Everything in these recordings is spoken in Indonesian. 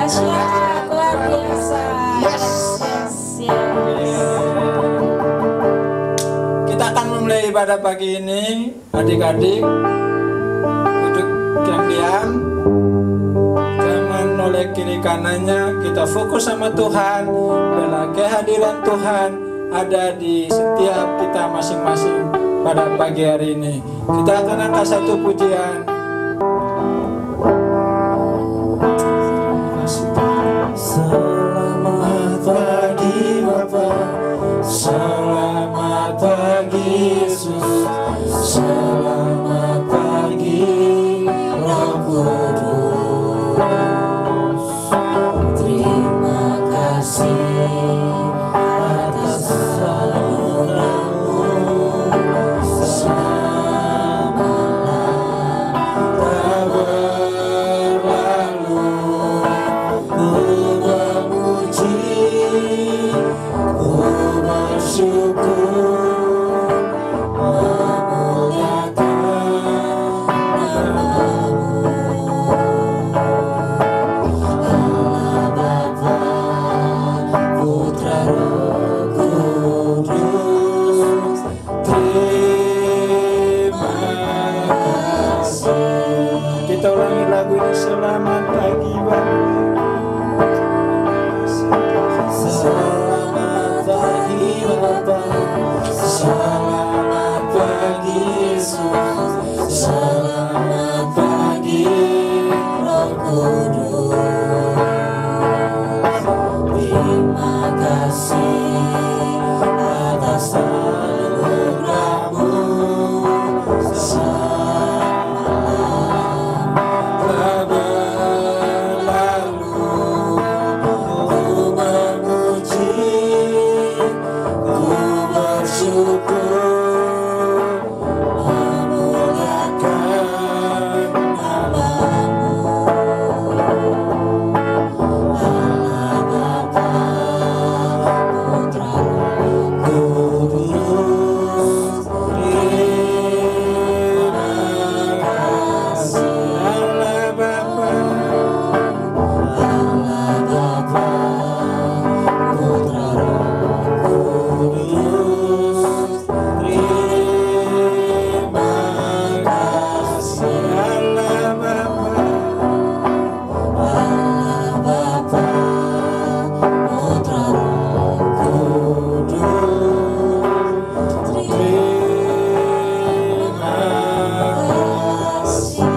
Dahsyat, luar biasa. Yes. Kita akan memulai ibadah pagi ini. Adik-adik duduk yang diam, jangan noleh kiri kanannya. Kita fokus sama Tuhan, bela kehadiran Tuhan ada di setiap kita masing-masing pada pagi hari ini. Kita akan angkat satu pujian. Selamat pagi Bapa, selamat pagi Yesus, selamat pagi Roh Kudus. Terima kasih atas anugerah-Mu, selamatlah tak berlalu. Ku memuji, ku bersyukur, memuliakan nama-Mu. Allah Bapa, Putra, Roh Kudus, terima kasih. Kita ulangi lagu ini. Selamat pagi Bapa, selamat pagi Bapa, selamat pagi Yesus, selamat pagi Roh Kudus. Terima kasih atas anugerah-Mu, selamatlah berlalu. Ku memuji, ku bersyukur, memuliakan nama-Mu. Allah Bapa, Putra, Roh Kudus, terima kasih. Allah Bapa, Allah Bapa, Putra, Roh Kudus, terima kasih. Allah Bapa, Allah Bapa, Putra, Roh Kudus, terima kasih.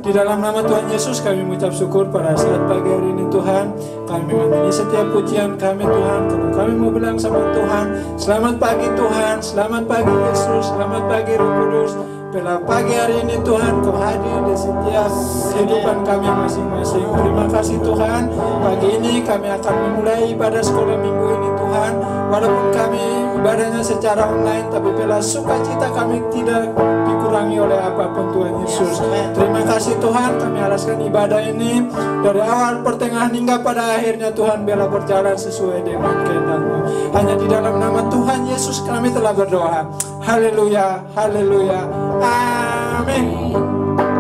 Di dalam nama Tuhan Yesus kami mengucap syukur pada saat pagi hari ini Tuhan. Kami mengamini setiap pujian kami Tuhan. Kalau kami mau bilang sama Tuhan, selamat pagi Tuhan, selamat pagi Yesus, selamat pagi Roh Kudus. Pada pagi hari ini Tuhan Kau hadir di setiap kehidupan kami masing-masing. Terima kasih Tuhan. Pagi ini kami akan memulai ibadah sekolah minggu ini Tuhan. Walaupun kami ibadahnya secara online, tapi bila sukacita kami tidak dikurangi oleh apapun Tuhan Yesus. Terima kasih Tuhan, kami alaskan ibadah ini dari awal, pertengahan hingga pada akhirnya Tuhan bila berjalan sesuai dengan kehendak-Mu. Hanya di dalam nama Tuhan Yesus kami telah berdoa. Haleluya, haleluya, amin.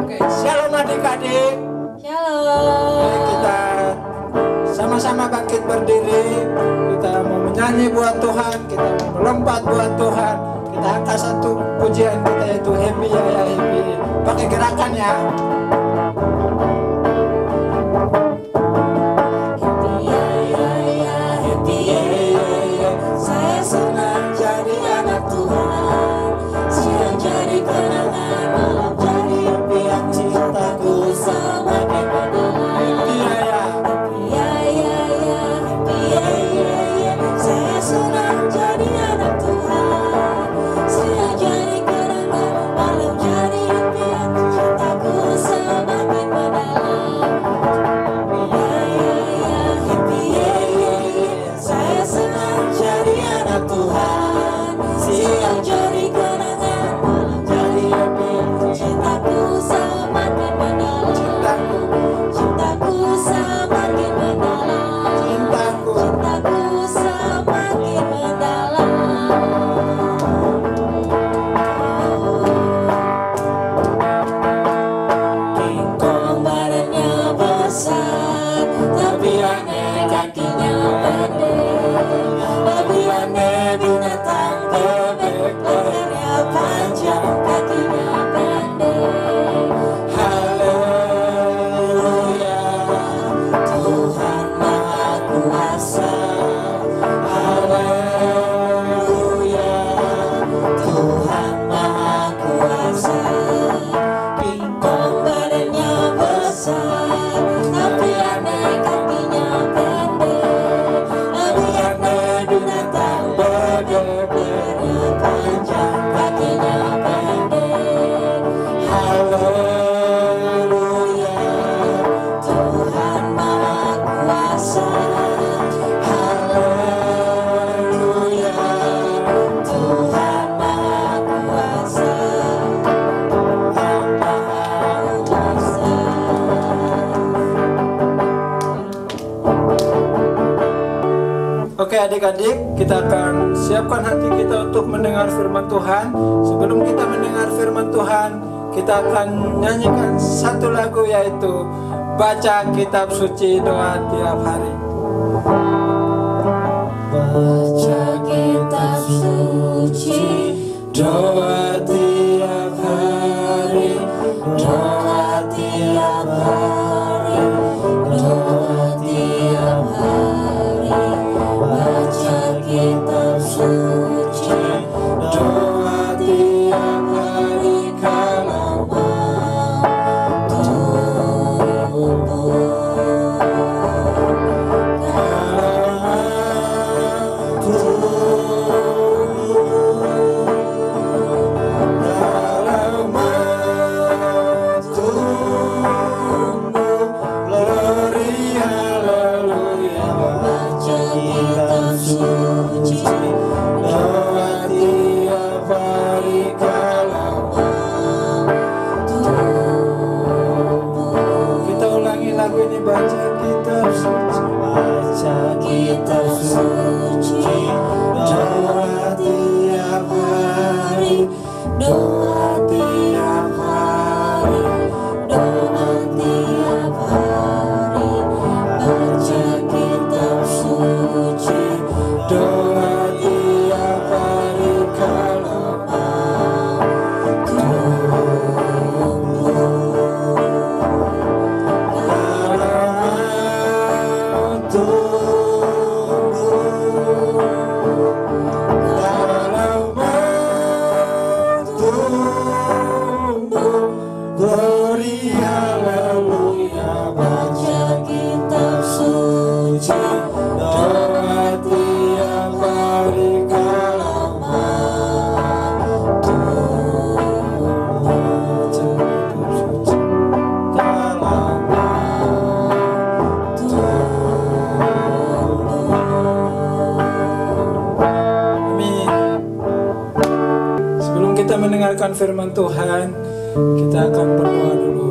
Oke, shalom adik-adik. Shalom. Kita sama-sama bangkit berdiri. Kita mau menyanyi buat Tuhan, kita mau melompat buat Tuhan. Kita angkat satu pujian kita, yaitu happy ya happy. Pakai gerakan ya. Happy ya happy ya. Saya senang jadi anak Tuhan. Siang jadi kenangan, malam jadi impian cintaku semakin mendalam. Happy ya. Saya senang jadi anak Tuhan. Siang jadi kenangan, malam jadi impian cintaku semakin adik-adik, kita akan siapkan hati kita untuk mendengar firman Tuhan. Sebelum kita mendengar firman Tuhan, kita akan nyanyikan satu lagu, yaitu baca kitab suci doa tiap hari. Baca kitab suci Doa tiap hari, doa tiap hari, doa tiap hari. Baca kitab suci doa tiap hari kalau mendengarkan firman Tuhan, kita akan berdoa dulu.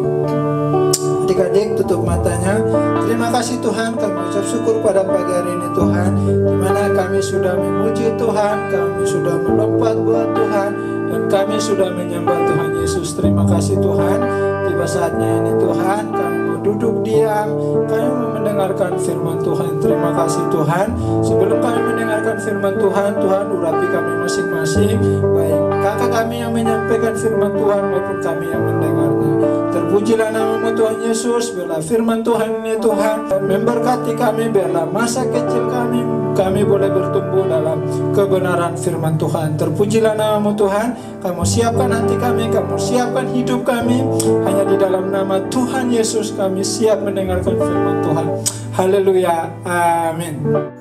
Adik-adik, tutup matanya. Terima kasih Tuhan, kami ucap syukur pada pagi hari ini Tuhan, di mana kami sudah memuji Tuhan, kami sudah melompat buat Tuhan, dan kami sudah menyembah Tuhan Yesus. Terima kasih Tuhan. Tiba saatnya ini Tuhan, kami mau duduk diam, kami mau mendengarkan firman Tuhan. Terima kasih Tuhan. Sebelum kami mendengarkan firman Tuhan, Tuhan urapi kami masing-masing, baik kakak kami yang menyampaikan firman Tuhan maupun kami yang mendengarnya. Terpujilah nama-Mu Tuhan Yesus. Biarlah firman Tuhan ini Tuhan memberkati kami. Biarlah masa kecil kami boleh bertumbuh dalam kebenaran firman Tuhan. Terpujilah nama-Mu Tuhan. Kamu siapkan hati kami, kamu siapkan hidup kami. Hanya di dalam nama Tuhan Yesus kami siap mendengarkan firman Tuhan. Haleluya, amin.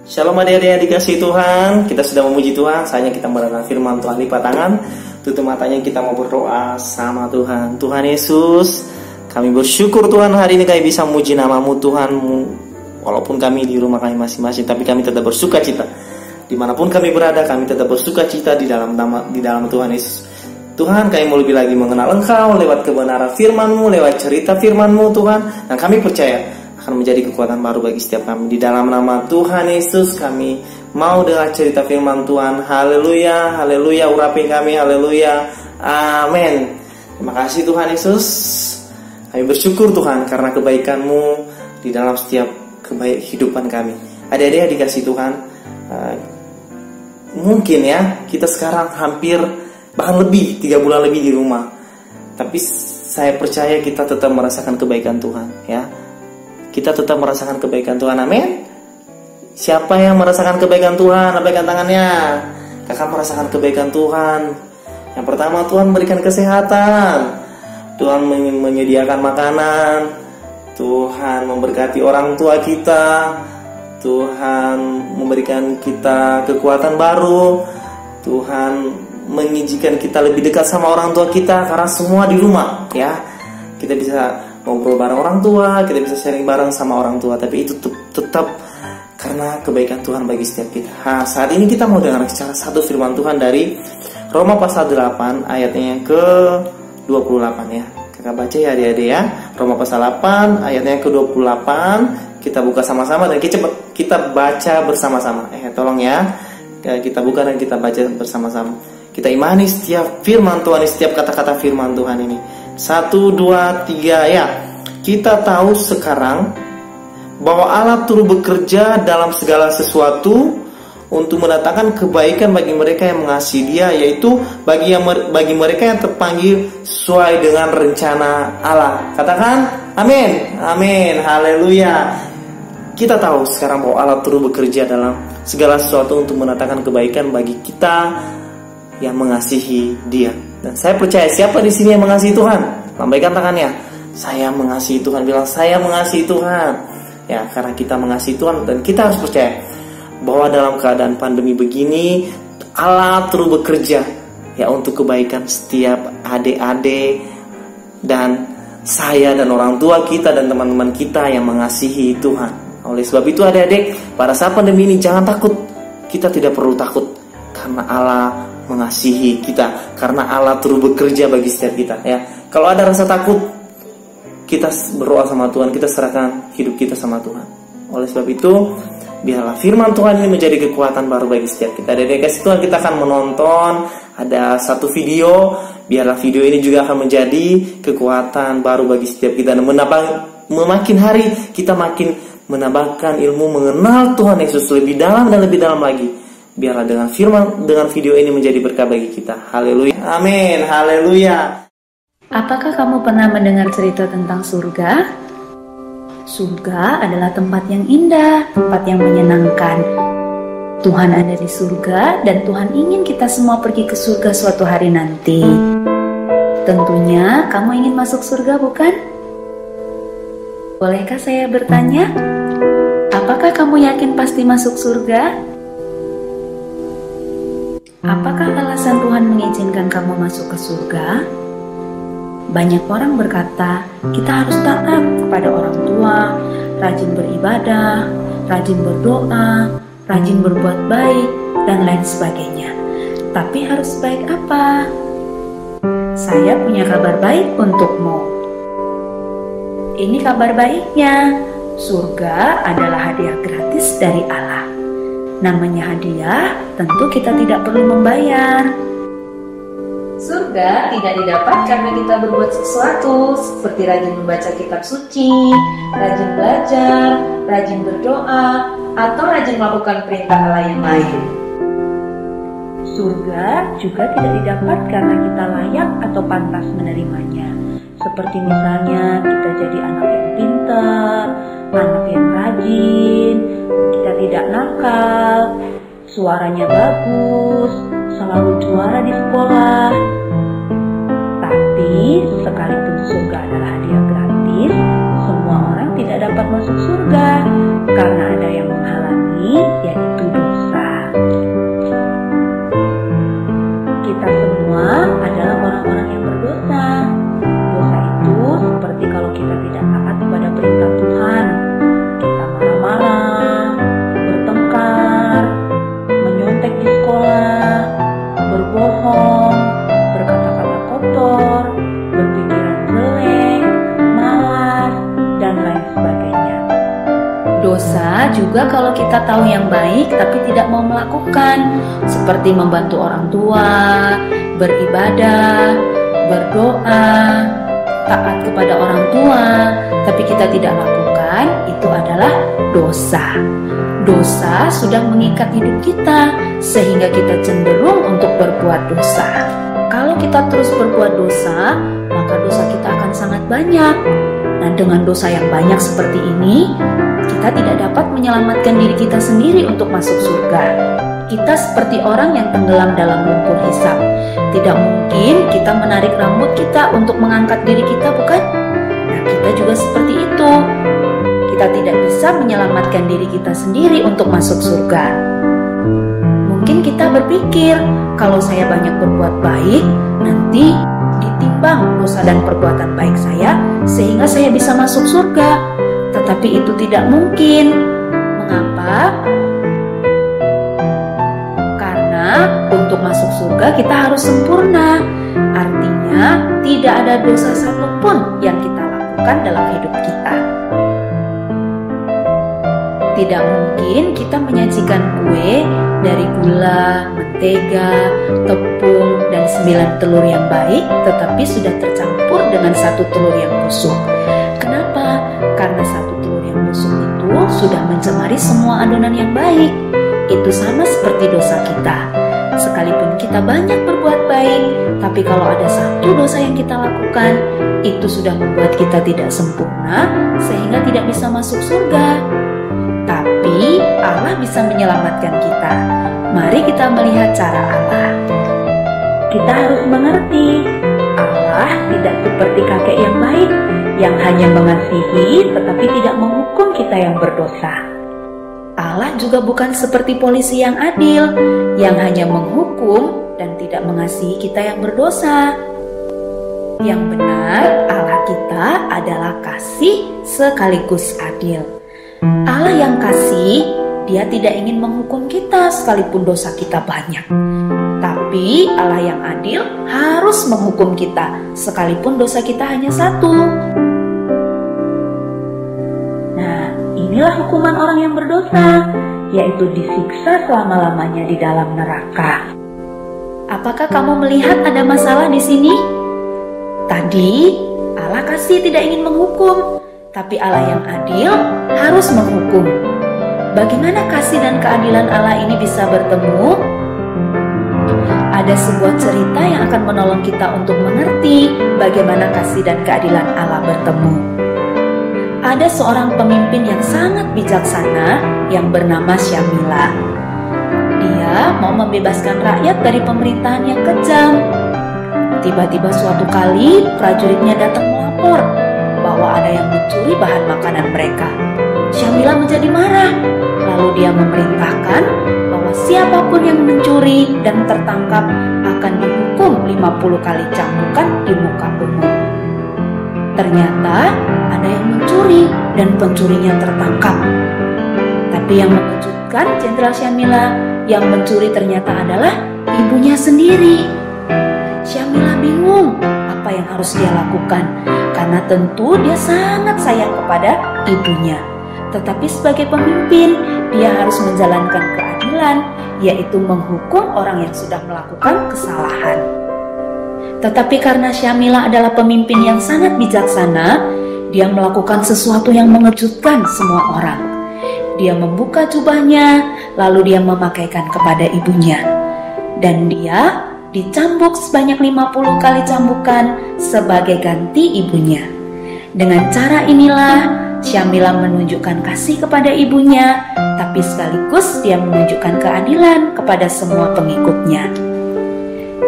Shalom adik-adik yang dikasihi Tuhan. Kita sudah memuji Tuhan, saatnya kita mendengar firman Tuhan. Lipat tangan, tutup matanya, kita mau berdoa sama Tuhan. Tuhan Yesus, kami bersyukur Tuhan hari ini kami bisa memuji nama-Mu Tuhan. Walaupun kami di rumah kami masing-masing, tapi kami tetap bersuka cita. Dimanapun kami berada, kami tetap bersuka cita di dalam Tuhan Yesus. Tuhan, kami mau lebih lagi mengenal Engkau lewat kebenaran firman-Mu, lewat cerita firman-Mu Tuhan. Dan kami percaya akan menjadi kekuatan baru bagi setiap kami. Di dalam nama Tuhan Yesus kami mau dengar cerita firman Tuhan. Haleluya, haleluya, urapi kami, haleluya, amin. Terima kasih Tuhan Yesus. Kami bersyukur Tuhan karena kebaikan-Mu di dalam setiap kehidupan kami. Adik-adik yang dikasihi Tuhan, mungkin ya kita sekarang hampir bahkan lebih 3 bulan lebih di rumah, tapi saya percaya kita tetap merasakan kebaikan Tuhan ya. Kita tetap merasakan kebaikan Tuhan, amin. Siapa yang merasakan kebaikan Tuhan? Lambaikan tangannya. Kakak merasakan kebaikan Tuhan. Yang pertama, Tuhan memberikan kesehatan, Tuhan menyediakan makanan, Tuhan memberkati orang tua kita, Tuhan memberikan kita kekuatan baru, Tuhan mengizinkan kita lebih dekat sama orang tua kita karena semua di rumah ya. Kita bisa ngobrol bareng orang tua, kita bisa sharing bareng sama orang tua, tapi itu tetap karena kebaikan Tuhan bagi setiap kita. Nah, saat ini kita mau dengar secara satu firman Tuhan dari Roma pasal 8 ayatnya yang ke-28 ya. Kakak baca ya adik-adik ya. Roma pasal 8 ayatnya yang ke-28. kita buka sama-sama dan kita baca bersama-sama. Tolong ya, kita buka dan kita baca bersama-sama. Kita imani setiap firman Tuhan, setiap kata-kata firman Tuhan ini. 1, 2, 3 ya. Kita tahu sekarang bahwa Allah turut bekerja dalam segala sesuatu untuk mendatangkan kebaikan bagi mereka yang mengasihi Dia, yaitu bagi mereka yang terpanggil sesuai dengan rencana Allah. Katakan amin. Amin. Haleluya. Kita tahu sekarang bahwa Allah turut bekerja dalam segala sesuatu untuk mendatangkan kebaikan bagi kita yang mengasihi Dia. Dan saya percaya siapa di sini yang mengasihi Tuhan? Lambaikan tangannya. Saya mengasihi Tuhan. Bilang saya mengasihi Tuhan. Ya, karena kita mengasihi Tuhan dan kita harus percaya bahwa dalam keadaan pandemi begini Allah terus bekerja ya untuk kebaikan setiap adik-adik dan saya dan orang tua kita dan teman-teman kita yang mengasihi Tuhan. Oleh sebab itu adik-adik, pada saat pandemi ini jangan takut. Kita tidak perlu takut karena Allah mengasihi kita, karena Allah terus bekerja bagi setiap kita ya. Kalau ada rasa takut, kita berdoa sama Tuhan, kita serahkan hidup kita sama Tuhan. Oleh sebab itu, biarlah firman Tuhan ini menjadi kekuatan baru bagi setiap kita. Dari kasih Tuhan kita akan menonton ada satu video. Biarlah video ini juga akan menjadi kekuatan baru bagi setiap kita. Dan makin hari kita makin menambahkan ilmu mengenal Tuhan Yesus lebih dalam dan lebih dalam lagi. Biarlah dengan video ini menjadi berkah bagi kita. Haleluya. Amin. Haleluya. Apakah kamu pernah mendengar cerita tentang surga? Surga adalah tempat yang indah, tempat yang menyenangkan. Tuhan ada di surga dan Tuhan ingin kita semua pergi ke surga suatu hari nanti. Tentunya kamu ingin masuk surga, bukan? Bolehkah saya bertanya? Apakah kamu yakin pasti masuk surga? Apakah alasan Tuhan mengizinkan kamu masuk ke surga? Banyak orang berkata, kita harus taat kepada orang tua, rajin beribadah, rajin berdoa, rajin berbuat baik, dan lain sebagainya. Tapi harus baik apa? Saya punya kabar baik untukmu. Ini kabar baiknya, surga adalah hadiah gratis dari Allah. Namanya hadiah, tentu kita tidak perlu membayar. Surga tidak didapat karena kita berbuat sesuatu seperti rajin membaca kitab suci, rajin belajar, rajin berdoa, atau rajin melakukan perintah Allah yang lain. Surga juga tidak didapat karena kita layak atau pantas menerimanya. Seperti misalnya kita jadi anak yang pintar, anak yang rajin, kita tidak nakal, suaranya bagus, selalu juara di sekolah. Tapi sekalipun surga adalah hadiah gratis, semua orang tidak dapat masuk surga karena ada yang menghalangi, yaitu dosa. Kita semua adalah orang-orang yang berdosa. Dosa itu seperti kalau kita tidak taat kepada perintah Tuhan. Kita marah-marah, bertengkar, menyontek di sekolah, berbohong, berkata-kata kotor, berpikiran jelek, malas, dan lain sebagainya. Dosa juga kalau kita tahu yang baik tapi tidak mau melakukan, seperti membantu orang tua, beribadah, berdoa, taat kepada orang tua, tapi kita tidak lakukan, itu adalah dosa. Dosa sudah mengikat hidup kita sehingga kita cenderung untuk berbuat dosa. Kalau kita terus berbuat dosa, maka dosa kita akan sangat banyak. Nah, dengan dosa yang banyak seperti ini, kita tidak dapat menyelamatkan diri kita sendiri untuk masuk surga. Kita seperti orang yang tenggelam dalam lumpur hisap. Tidak mungkin kita menarik rambut kita untuk mengangkat diri kita, bukan? Nah, kita juga seperti itu. Kita tidak bisa menyelamatkan diri kita sendiri untuk masuk surga. Mungkin kita berpikir, kalau saya banyak berbuat baik, nanti ditimbang dosa dan perbuatan baik saya, sehingga saya bisa masuk surga. Tetapi itu tidak mungkin. Mengapa? Karena untuk masuk surga kita harus sempurna. Artinya tidak ada dosa satupun yang kita lakukan dalam hidup kita. Tidak mungkin kita menyajikan kue dari gula, mentega, tepung, dan 9 telur yang baik, tetapi sudah tercampur dengan 1 telur yang busuk. Kenapa? Karena 1 telur yang busuk itu sudah mencemari semua adonan yang baik. Itu sama seperti dosa kita. Sekalipun kita banyak berbuat baik, tapi kalau ada 1 dosa yang kita lakukan, itu sudah membuat kita tidak sempurna, sehingga tidak bisa masuk surga. Tapi Allah bisa menyelamatkan kita. Mari kita melihat cara Allah. Kita harus mengerti, Allah tidak seperti kakek yang baik, yang hanya mengasihi tetapi tidak menghukum kita yang berdosa. Allah juga bukan seperti polisi yang adil, yang hanya menghukum dan tidak mengasihi kita yang berdosa. Yang benar, Allah kita adalah kasih sekaligus adil. Allah yang kasih, Dia tidak ingin menghukum kita sekalipun dosa kita banyak. Tapi Allah yang adil harus menghukum kita sekalipun dosa kita hanya 1. Nah, inilah hukuman orang yang berdosa, yaitu disiksa selama-lamanya di dalam neraka. Apakah kamu melihat ada masalah di sini? Tadi Allah kasih tidak ingin menghukum, tapi Allah yang adil harus menghukum. Bagaimana kasih dan keadilan Allah ini bisa bertemu? Ada sebuah cerita yang akan menolong kita untuk mengerti bagaimana kasih dan keadilan Allah bertemu. Ada seorang pemimpin yang sangat bijaksana yang bernama Syamila. Dia mau membebaskan rakyat dari pemerintahan yang kejam. Tiba-tiba suatu kali prajuritnya datang melapor bahwa ada yang mencuri bahan makanan mereka. Syamila menjadi marah, lalu dia memerintahkan bahwa siapapun yang mencuri dan tertangkap akan dihukum 50 kali cambukan di muka umum. Ternyata ada yang mencuri dan pencurinya tertangkap. Tapi yang mengejutkan Jenderal Syamila, yang mencuri ternyata adalah ibunya sendiri. Syamila bingung apa yang harus dia lakukan, karena tentu dia sangat sayang kepada ibunya. Tetapi sebagai pemimpin, dia harus menjalankan keadilan, yaitu menghukum orang yang sudah melakukan kesalahan. Tetapi karena Syamila adalah pemimpin yang sangat bijaksana, dia melakukan sesuatu yang mengejutkan semua orang. Dia membuka jubahnya, lalu dia memakaikan kepada ibunya. Dan dia dicambuk sebanyak 50 kali cambukan sebagai ganti ibunya. Dengan cara inilah Syamila menunjukkan kasih kepada ibunya, tapi sekaligus dia menunjukkan keadilan kepada semua pengikutnya.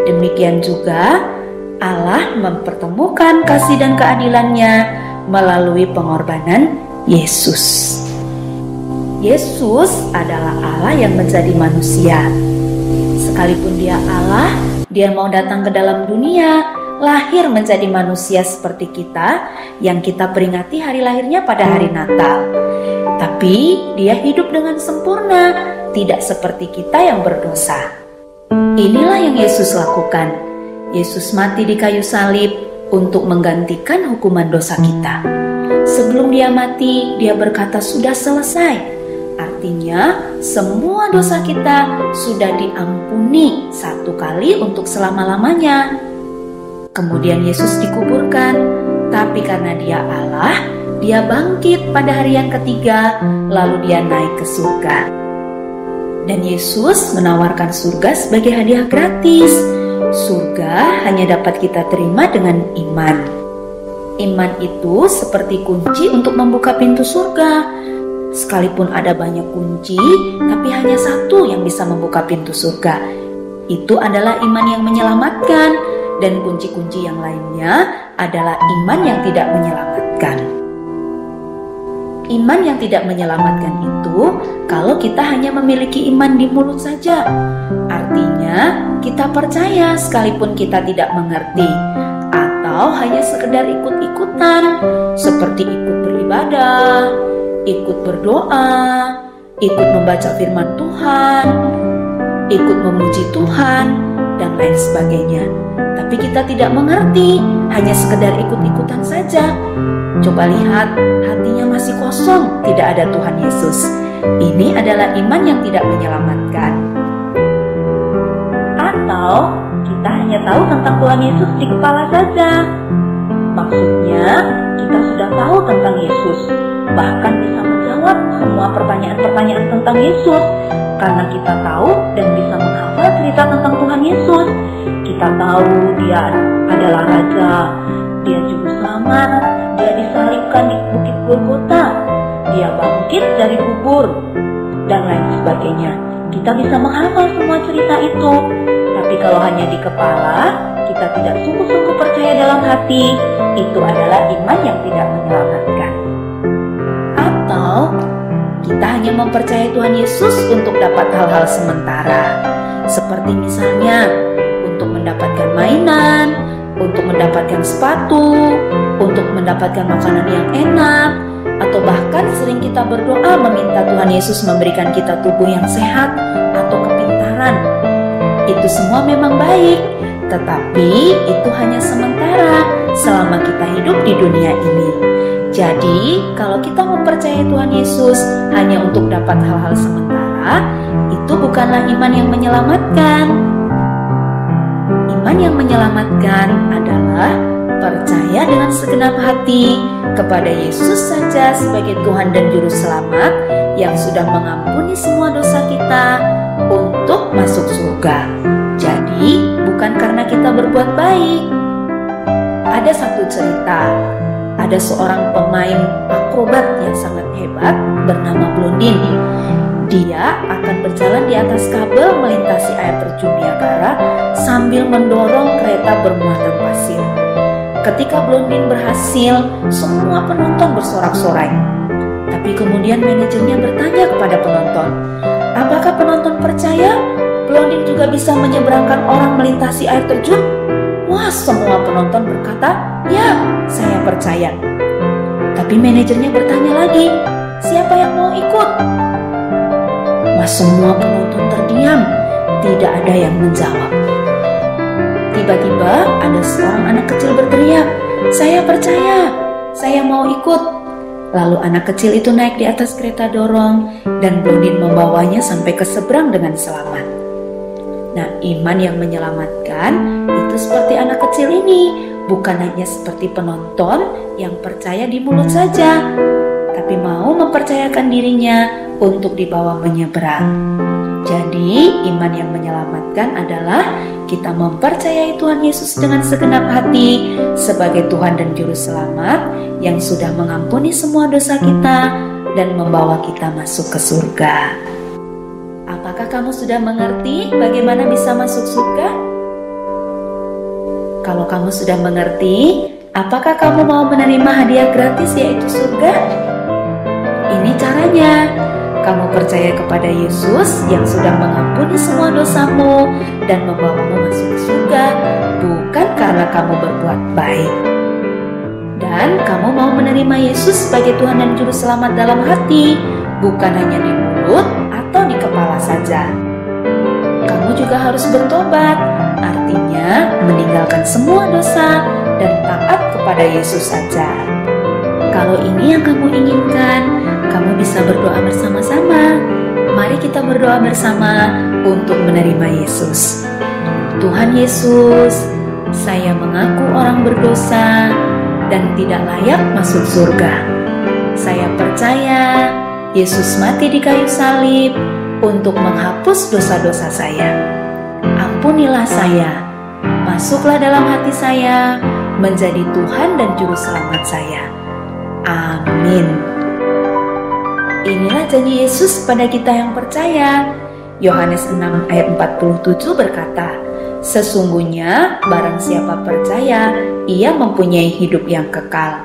Demikian juga Allah mempertemukan kasih dan keadilannya melalui pengorbanan Yesus. Yesus adalah Allah yang menjadi manusia. Sekalipun dia Allah, dia mau datang ke dalam dunia, lahir menjadi manusia seperti kita, yang kita peringati hari lahirnya pada hari Natal. Tapi dia hidup dengan sempurna, tidak seperti kita yang berdosa. Inilah yang Yesus lakukan. Yesus mati di kayu salib untuk menggantikan hukuman dosa kita. Sebelum dia mati, dia berkata sudah selesai. Artinya semua dosa kita sudah diampuni 1 kali untuk selama-lamanya. Kemudian Yesus dikuburkan, tapi karena dia Allah, dia bangkit pada hari yang ketiga, lalu dia naik ke surga. Dan Yesus menawarkan surga sebagai hadiah gratis. Surga hanya dapat kita terima dengan iman. Iman itu seperti kunci untuk membuka pintu surga. Sekalipun ada banyak kunci, tapi hanya 1 yang bisa membuka pintu surga. Itu adalah iman yang menyelamatkan, dan kunci-kunci yang lainnya adalah iman yang tidak menyelamatkan. Iman yang tidak menyelamatkan itu kalau kita hanya memiliki iman di mulut saja. Artinya kita percaya sekalipun kita tidak mengerti, atau hanya sekedar ikut-ikutan, seperti ikut beribadah, ikut berdoa, ikut membaca firman Tuhan, ikut memuji Tuhan, dan lain sebagainya. Tapi kita tidak mengerti, hanya sekedar ikut-ikutan saja. Coba lihat, hatinya masih kosong, tidak ada Tuhan Yesus. ini adalah iman yang tidak menyelamatkan. Atau kita hanya tahu tentang Tuhan Yesus di kepala saja. Maksudnya, kita sudah tahu tentang Yesus, bahkan bisa menjawab semua pertanyaan-pertanyaan tentang Yesus, karena kita tahu dan bisa menghafal cerita tentang Tuhan Yesus. Kita tahu Dia adalah Raja, Dia Juru Selamat, Dia disalibkan di Bukit Golgota, Dia bangkit dari kubur, dan lain sebagainya. Kita bisa menghafal semua cerita itu. Tapi kalau hanya di kepala, kita tidak sungguh-sungguh percaya dalam hati, itu adalah iman yang tidak menyelamatkan. Atau kita hanya mempercayai Tuhan Yesus untuk dapat hal-hal sementara, seperti misalnya untuk mendapatkan mainan, untuk mendapatkan sepatu, untuk mendapatkan makanan yang enak, atau bahkan sering kita berdoa meminta Tuhan Yesus memberikan kita tubuh yang sehat atau kepintaran. Itu semua memang baik, tetapi itu hanya sementara selama kita hidup di dunia ini. Jadi, kalau kita mempercayai Tuhan Yesus hanya untuk dapat hal-hal sementara, itu bukanlah iman yang menyelamatkan. Iman yang menyelamatkan adalah percaya dengan segenap hati kepada Yesus saja sebagai Tuhan dan Juru Selamat yang sudah mengampuni semua dosa kita untuk masuk surga. Jadi, bukan karena kita berbuat baik. Ada satu cerita, ada seorang pemain akrobat yang sangat hebat bernama Blondin. Dia akan berjalan di atas kabel melintasi air terjun Niagara sambil mendorong kereta bermuatan pasir. Ketika Blondin berhasil, semua penonton bersorak-sorai. Tapi kemudian manajernya bertanya kepada penonton, apakah penonton percaya Blondin juga bisa menyeberangkan orang melintasi air terjun? Wah, semua penonton berkata, ya, saya percaya. Tapi manajernya bertanya lagi, siapa yang mau ikut? Wah, semua penonton terdiam, tidak ada yang menjawab. Tiba-tiba ada seorang anak kecil berteriak, saya percaya, saya mau ikut. Lalu anak kecil itu naik di atas kereta dorong dan Blondin membawanya sampai ke seberang dengan selamat. Nah, iman yang menyelamatkan itu seperti anak kecil ini, bukan hanya seperti penonton yang percaya di mulut saja, tapi mau mempercayakan dirinya untuk dibawa menyeberang. Jadi, iman yang menyelamatkan adalah kita mempercayai Tuhan Yesus dengan segenap hati sebagai Tuhan dan Juru Selamat yang sudah mengampuni semua dosa kita dan membawa kita masuk ke surga. Apakah kamu sudah mengerti bagaimana bisa masuk surga? Kalau kamu sudah mengerti, apakah kamu mau menerima hadiah gratis yaitu surga? Ini caranya. Kamu percaya kepada Yesus yang sudah mengampuni semua dosamu dan membawamu masuk ke surga, bukan karena kamu berbuat baik. Dan kamu mau menerima Yesus sebagai Tuhan dan Juru Selamat dalam hati, bukan hanya di mulut atau di kepala saja. Kamu juga harus bertobat, artinya meninggalkan semua dosa dan taat kepada Yesus saja. Kalau ini yang kamu inginkan, kamu bisa berdoa bersama-sama. Mari kita berdoa bersama untuk menerima Yesus. Tuhan Yesus, saya mengaku orang berdosa dan tidak layak masuk surga. Saya percaya Yesus mati di kayu salib untuk menghapus dosa-dosa saya. Ampunilah saya, masuklah dalam hati saya, menjadi Tuhan dan Juru Selamat saya. Amin. Inilah janji Yesus pada kita yang percaya. Yohanes 6 ayat 47 berkata, sesungguhnya barang siapa percaya, ia mempunyai hidup yang kekal.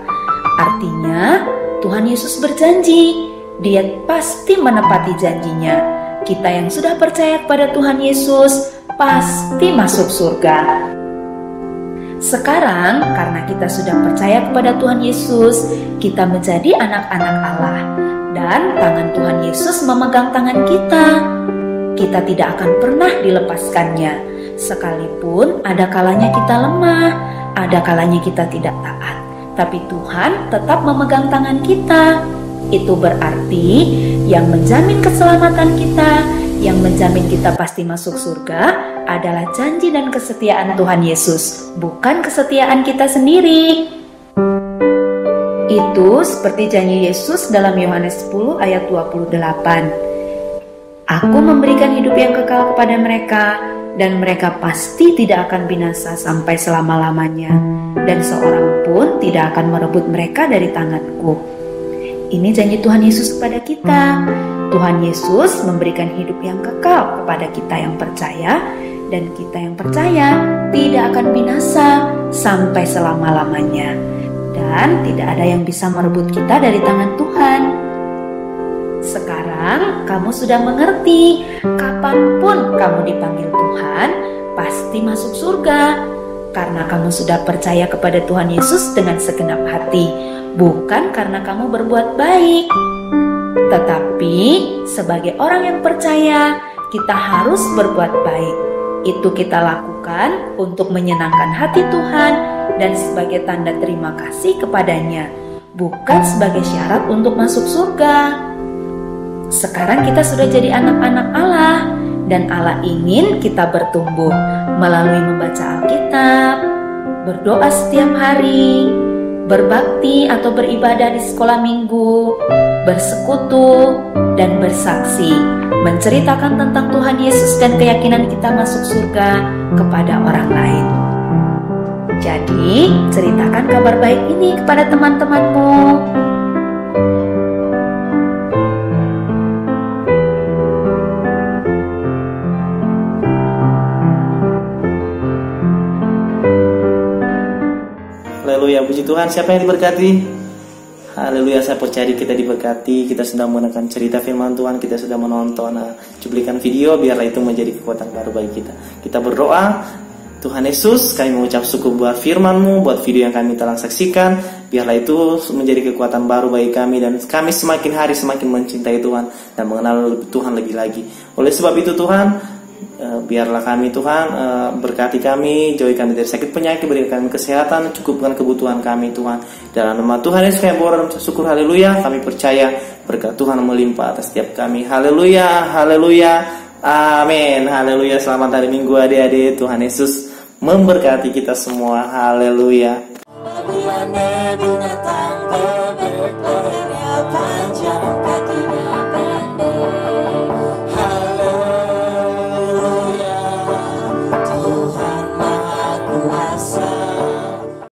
Artinya, Tuhan Yesus berjanji, Dia pasti menepati janjinya. Kita yang sudah percaya kepada Tuhan Yesus pasti masuk surga. Sekarang, karena kita sudah percaya kepada Tuhan Yesus, kita menjadi anak-anak Allah. Dan tangan Tuhan Yesus memegang tangan kita. Kita tidak akan pernah dilepaskannya. Sekalipun ada kalanya kita lemah, ada kalanya kita tidak taat. Tapi Tuhan tetap memegang tangan kita. Itu berarti yang menjamin keselamatan kita, yang menjamin kita pasti masuk surga adalah janji dan kesetiaan Tuhan Yesus, bukan kesetiaan kita sendiri. Itu seperti janji Yesus dalam Yohanes 10 ayat 28. Aku memberikan hidup yang kekal kepada mereka, dan mereka pasti tidak akan binasa sampai selama-lamanya, dan seorang pun tidak akan merebut mereka dari tanganku. Ini janji Tuhan Yesus kepada kita. Tuhan Yesus memberikan hidup yang kekal kepada kita yang percaya, dan kita yang percaya tidak akan binasa sampai selama-lamanya, dan tidak ada yang bisa merebut kita dari tangan Tuhan. Sekarang kamu sudah mengerti, kapanpun kamu dipanggil Tuhan, pasti masuk surga, karena kamu sudah percaya kepada Tuhan Yesus dengan segenap hati, bukan karena kamu berbuat baik. Tetapi sebagai orang yang percaya, kita harus berbuat baik. Itu kita lakukan untuk menyenangkan hati Tuhan dan sebagai tanda terima kasih kepadanya, bukan sebagai syarat untuk masuk surga. Sekarang kita sudah jadi anak-anak Allah, dan Allah ingin kita bertumbuh melalui membaca Alkitab, berdoa setiap hari, berbakti atau beribadah di sekolah minggu, bersekutu, dan bersaksi, menceritakan tentang Tuhan Yesus dan keyakinan kita masuk surga kepada orang lain. Jadi, ceritakan kabar baik ini kepada teman-temanmu. Haleluya, puji Tuhan. Siapa yang diberkati? Haleluya, saya percaya kita diberkati. Kita sudah mendengarkan cerita firman Tuhan, kita sudah menonton cuplikan video. Biarlah itu menjadi kekuatan baru bagi kita. Kita berdoa, Tuhan Yesus, kami mengucap syukur buat firman-Mu, buat video yang kami telah saksikan. Biarlah itu menjadi kekuatan baru bagi kami, dan kami semakin hari semakin mencintai Tuhan dan mengenal Tuhan lebih lagi. Oleh sebab itu Tuhan, biarlah kami Tuhan berkati kami, jauhi kami dari sakit penyakit, berikan kami kesehatan, cukupkan kebutuhan kami Tuhan. Dalam nama Tuhan Yesus kami berdoa dan syukur, haleluya. Kami percaya berkat Tuhan melimpah atas setiap kami. Haleluya, haleluya, amin. Haleluya, selamat hari Minggu adik-adik. Tuhan Yesus memberkati kita semua. Haleluya.